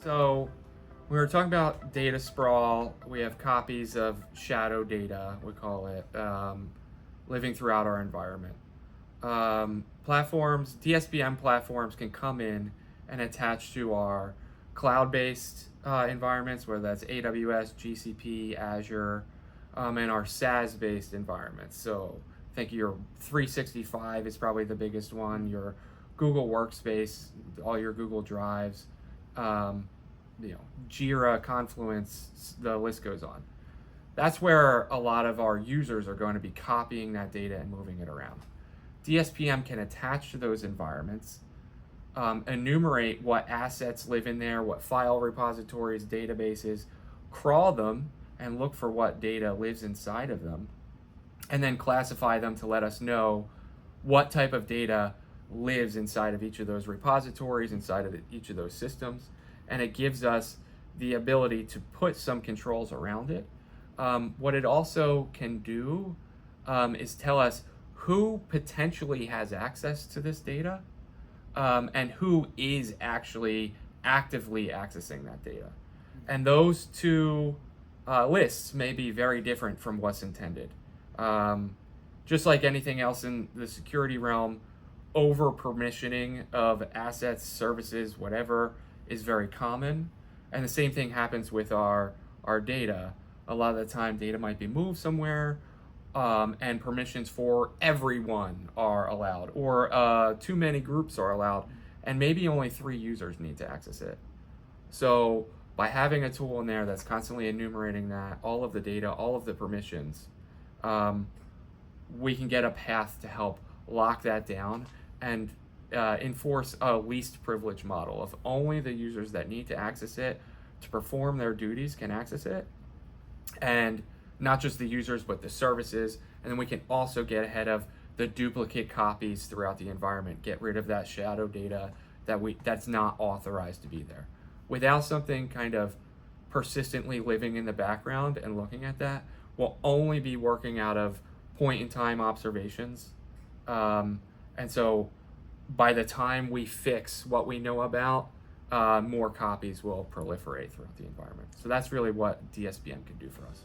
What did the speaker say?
So we were talking about data sprawl. We have copies of shadow data, we call it, living throughout our environment. Platforms, DSPM platforms can come in and attach to our cloud-based environments, whether that's AWS, GCP, Azure, and our SaaS-based environments. So think your 365 is probably the biggest one, your Google Workspace, all your Google Drives, um, Jira, Confluence, the list goes on. That's where a lot of our users are going to be copying that data and moving it around. DSPM can attach to those environments, enumerate what assets live in there, what file repositories, databases, crawl them, and look for what data lives inside of them, and then classify them to let us know what type of data lives inside of each of those repositories, inside of each of those systems, and it gives us the ability to put some controls around it. What it also can do is tell us who potentially has access to this data, and who is actually actively accessing that data. And those two lists may be very different from what's intended. Just like anything else in the security realm, over permissioning of assets, services, whatever is very common. And the same thing happens with our data. A lot of the time, data might be moved somewhere, and permissions for everyone are allowed, or too many groups are allowed, and maybe only 3 users need to access it. So by having a tool in there that's constantly enumerating that, all of the data, all of the permissions, we can get a path to help lock that down and enforce a least privilege model of only the users that need to access it to perform their duties can access it, and not just the users but the services. And then we can also get ahead of the duplicate copies throughout the environment, get rid of that shadow data that's not authorized to be there. Without something kind of persistently living in the background and looking at that, we'll only be working out of point in time observations. And so by the time we fix what we know about, more copies will proliferate throughout the environment. So that's really what DSPM can do for us.